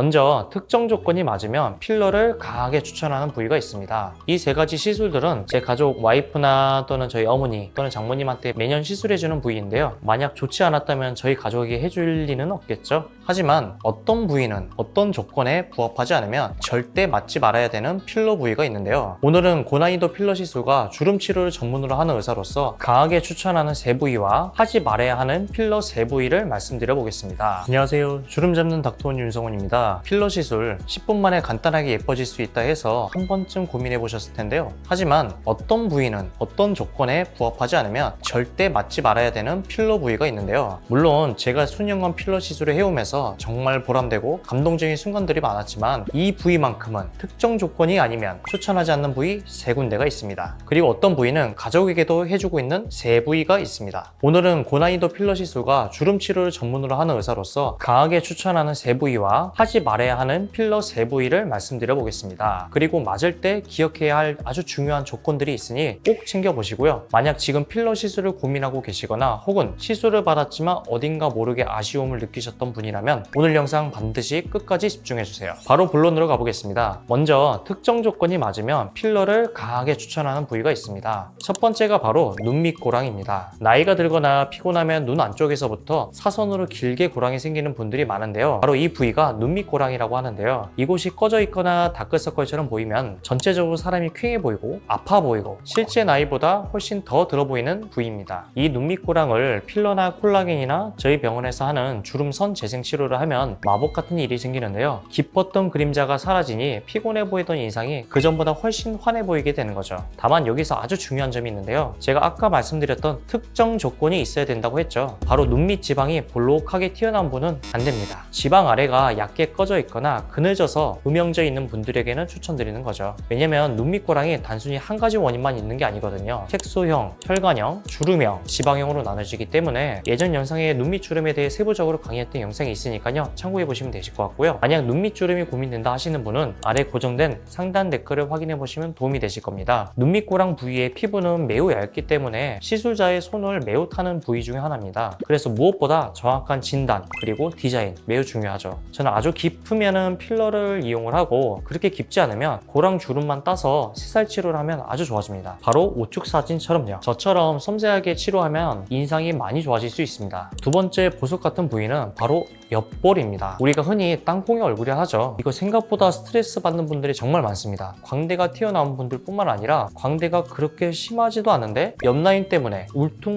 먼저 특정 조건이 맞으면 필러를 강하게 추천하는 부위가 있습니다. 이 세 가지 시술들은 제 가족 와이프나 또는 저희 어머니 또는 장모님한테 매년 시술해주는 부위인데요. 만약 좋지 않았다면 저희 가족에게 해줄 리는 없겠죠. 하지만 어떤 부위는 어떤 조건에 부합하지 않으면 절대 맞지 말아야 되는 필러 부위가 있는데요. 오늘은 고난이도 필러 시술과 주름 치료를 전문으로 하는 의사로서 강하게 추천하는 세 부위와 하지 말아야 하는 필러 세 부위를 말씀드려 보겠습니다. 안녕하세요. 주름 잡는 닥터원 윤성훈입니다. 필러 시술 10분 만에 간단하게 예뻐질 수 있다 해서 한 번쯤 고민해 보셨을 텐데요. 하지만 어떤 부위는 어떤 조건에 부합하지 않으면 절대 맞지 말아야 되는 필러 부위가 있는데요. 물론 제가 수년간 필러 시술을 해오면서 정말 보람되고 감동적인 순간들이 많았지만 이 부위만큼은 특정 조건이 아니면 추천하지 않는 부위 세 군데가 있습니다. 그리고 어떤 부위는 가족에게도 해주고 있는 세 부위가 있습니다. 오늘은 고난이도 필러 시술과 주름 치료를 전문으로 하는 의사로서 강하게 추천하는 세 부위와 하지 말아야 하는 필러 세 부위를 말씀드려 보겠습니다. 그리고 맞을 때 기억해야 할 아주 중요한 조건들이 있으니 꼭 챙겨보시고요. 만약 지금 필러 시술을 고민하고 계시거나 혹은 시술을 받았지만 어딘가 모르게 아쉬움을 느끼셨던 분이라면 오늘 영상 반드시 끝까지 집중해주세요. 바로 본론으로 가보겠습니다. 먼저 특정 조건이 맞으면 필러를 강하게 추천하는 부위가 있습니다. 첫 번째가 바로 눈 밑 고랑입니다. 나이가 들거나 피곤하면 눈 안쪽에서부터 사선으로 길게 고랑이 생기는 분들이 많은데요. 바로 이 부위가 눈 밑 고랑이라고 하는데요. 이곳이 꺼져 있거나 다크서클처럼 보이면 전체적으로 사람이 퀭해 보이고 아파 보이고 실제 나이보다 훨씬 더 들어 보이는 부위입니다. 이 눈 밑 고랑을 필러나 콜라겐이나 저희 병원에서 하는 주름선 재생 치료를 하면 마법 같은 일이 생기는데요. 깊었던 그림자가 사라지니 피곤해 보이던 인상이 그전보다 훨씬 환해 보이게 되는 거죠. 다만 여기서 아주 중요한 점이 있는데요. 제가 아까 말씀드렸던 특정 조건이 있어야 된다고 했죠. 바로 눈 밑 지방이 볼록하게 튀어나온 분은 안 됩니다. 지방 아래가 얕게 꺼져 있거나 그늘져서 음영져 있는 분들에게는 추천드리는 거죠. 왜냐면 눈 밑 고랑이 단순히 한 가지 원인만 있는 게 아니거든요. 색소형, 혈관형, 주름형, 지방형으로 나눠지기 때문에 예전 영상에 눈 밑 주름에 대해 세부적으로 강의했던 영상이 있으니까요. 참고해 보시면 되실 것 같고요. 만약 눈 밑 주름이 고민된다 하시는 분은 아래 고정된 상단 댓글을 확인해 보시면 도움이 되실 겁니다. 눈 밑 고랑 부위의 피부는 매우 얇기 때문에 시술자의 손을 매우 타는 부위 중에 하나입니다. 그래서 무엇보다 정확한 진단 그리고 디자인 매우 중요하죠. 저는 아주 깊으면은 필러를 이용을 하고 그렇게 깊지 않으면 고랑 주름만 따서 시살 치료를 하면 아주 좋아집니다. 바로 우측 사진처럼요. 저처럼 섬세하게 치료하면 인상이 많이 좋아질 수 있습니다. 두 번째 보석 같은 부위는 바로 옆볼입니다. 우리가 흔히 땅콩이 얼굴이라 하죠. 이거 생각보다 스트레스 받는 분들이 정말 많습니다. 광대가 튀어나온 분들 뿐만 아니라 광대가 그렇게 심하지도 않은데 옆라인 때문에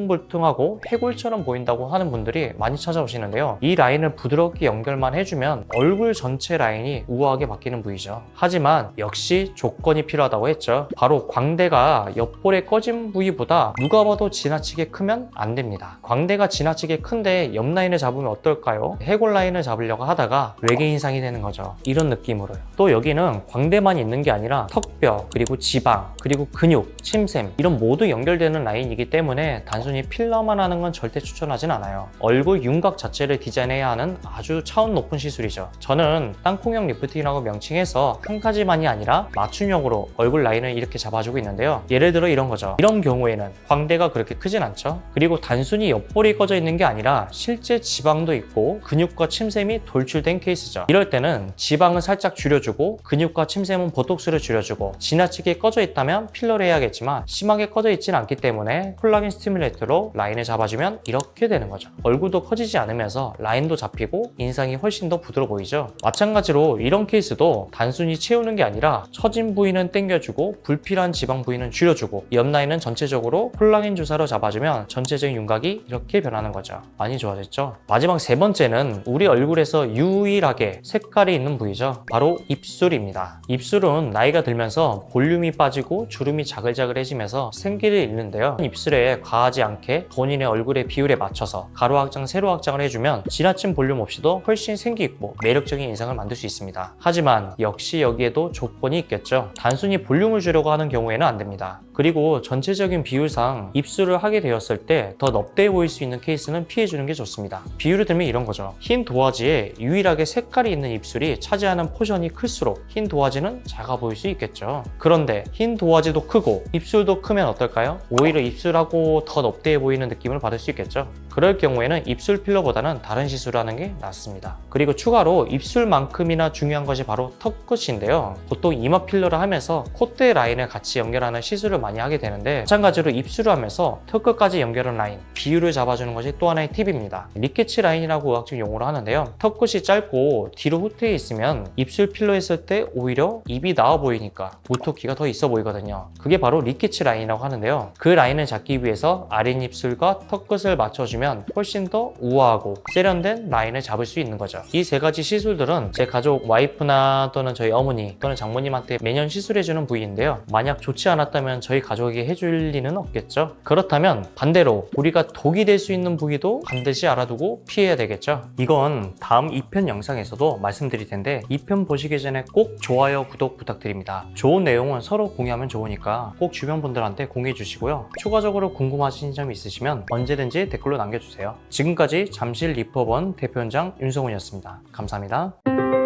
울퉁불퉁하고 해골처럼 보인다고 하는 분들이 많이 찾아오시는데요. 이 라인을 부드럽게 연결만 해주면 얼굴 전체 라인이 우아하게 바뀌는 부위죠. 하지만 역시 조건이 필요하다고 했죠. 바로 광대가 옆볼에 꺼진 부위보다 누가 봐도 지나치게 크면 안 됩니다. 광대가 지나치게 큰데 옆라인을 잡으면 어떨까요? 해골 라인을 잡으려고 하다가 외계인상이 되는 거죠. 이런 느낌으로요. 또 여기는 광대만 있는 게 아니라 턱뼈, 그리고 지방, 그리고 근육, 침샘 이런 모두 연결되는 라인이기 때문에 단순히 필러만 하는 건 절대 추천하진 않아요. 얼굴 윤곽 자체를 디자인해야 하는 아주 차원 높은 시술이죠. 저는 땅콩형 리프팅이라고 명칭해서 한 가지만이 아니라 맞춤형으로 얼굴 라인을 이렇게 잡아주고 있는데요. 예를 들어 이런 거죠. 이런 경우에는 광대가 그렇게 크진 않죠. 그리고 단순히 옆볼이 꺼져 있는 게 아니라 실제 지방도 있고 근육과 침샘이 돌출된 케이스죠. 이럴 때는 지방은 살짝 줄여주고 근육과 침샘은 보톡스를 줄여주고 지나치게 꺼져 있다면 필러를 해야겠지만 심하게 꺼져 있지는 않기 때문에 콜라겐 스티뮬레이터로 라인을 잡아주면 이렇게 되는 거죠. 얼굴도 커지지 않으면서 라인도 잡히고 인상이 훨씬 더 부드러워 보이죠. 마찬가지로 이런 케이스도 단순히 채우는 게 아니라 처진 부위는 당겨주고 불필요한 지방 부위는 줄여주고 옆 라인은 전체적으로 콜라겐 주사로 잡아주면 전체적인 윤곽이 이렇게 변하는 거죠. 많이 좋아졌죠. 마지막 세 번째는 우리 얼굴에서 유일하게 색깔이 있는 부위죠. 바로 입술입니다. 입술은 나이가 들면서 볼륨이 빠지고 주름이 자글자글해지면서 생기를 잃는데요. 입술에 과하지 않게 본인의 얼굴의 비율에 맞춰서 가로 확장, 세로 확장을 해주면 지나친 볼륨 없이도 훨씬 생기 있고 매력적인 인상을 만들 수 있습니다. 하지만 역시 여기에도 조건이 있겠죠. 단순히 볼륨을 주려고 하는 경우에는 안 됩니다. 그리고 전체적인 비율상 입술을 하게 되었을 때 더 넙대해 보일 수 있는 케이스는 피해주는 게 좋습니다. 비율을 들면 이런 거죠. 흰 도화지에 유일하게 색깔이 있는 입술이 차지하는 포션이 클수록 흰 도화지는 작아 보일 수 있겠죠. 그런데 흰 도화지도 크고 입술도 크면 어떨까요? 오히려 입술하고 더 넙대해 보이는 느낌을 받을 수 있겠죠. 그럴 경우에는 입술 필러보다는 다른 시술을 하는 게 낫습니다. 그리고 추가로 입술만큼이나 중요한 것이 바로 턱끝인데요. 보통 이마 필러를 하면서 콧대 라인을 같이 연결하는 시술을 많이 하게 되는데, 마찬가지로 입술을 하면서 턱끝까지 연결한 라인, 비율을 잡아주는 것이 또 하나의 팁입니다. 리케치 라인이라고 의학적 용어로 하는데요. 턱끝이 짧고 뒤로 후퇴해 있으면 입술 필러 했을 때 오히려 입이 나와 보이니까 모토키가 더 있어 보이거든요. 그게 바로 리케치 라인이라고 하는데요. 그 라인을 잡기 위해서 아랫입술과 턱끝을 맞춰주면 훨씬 더 우아하고 세련된 라인을 잡을 수 있는 거죠. 이 세 가지 시술들은 제 가족 와이프나 또는 저희 어머니 또는 장모님한테 매년 시술해주는 부위인데요. 만약 좋지 않았다면 저희 가족에게 해줄 리는 없겠죠. 그렇다면 반대로 우리가 독이 될 수 있는 부위도 반드시 알아두고 피해야 되겠죠. 이건 다음 2편 영상에서도 말씀드릴 텐데, 2편 보시기 전에 꼭 좋아요, 구독 부탁드립니다. 좋은 내용은 서로 공유하면 좋으니까 꼭 주변 분들한테 공유해 주시고요. 추가적으로 궁금하신 점이 있으시면 언제든지 댓글로 남겨주세요. 지금까지 잠실 리퍼번 대표원장 윤성훈이었습니다. 감사합니다.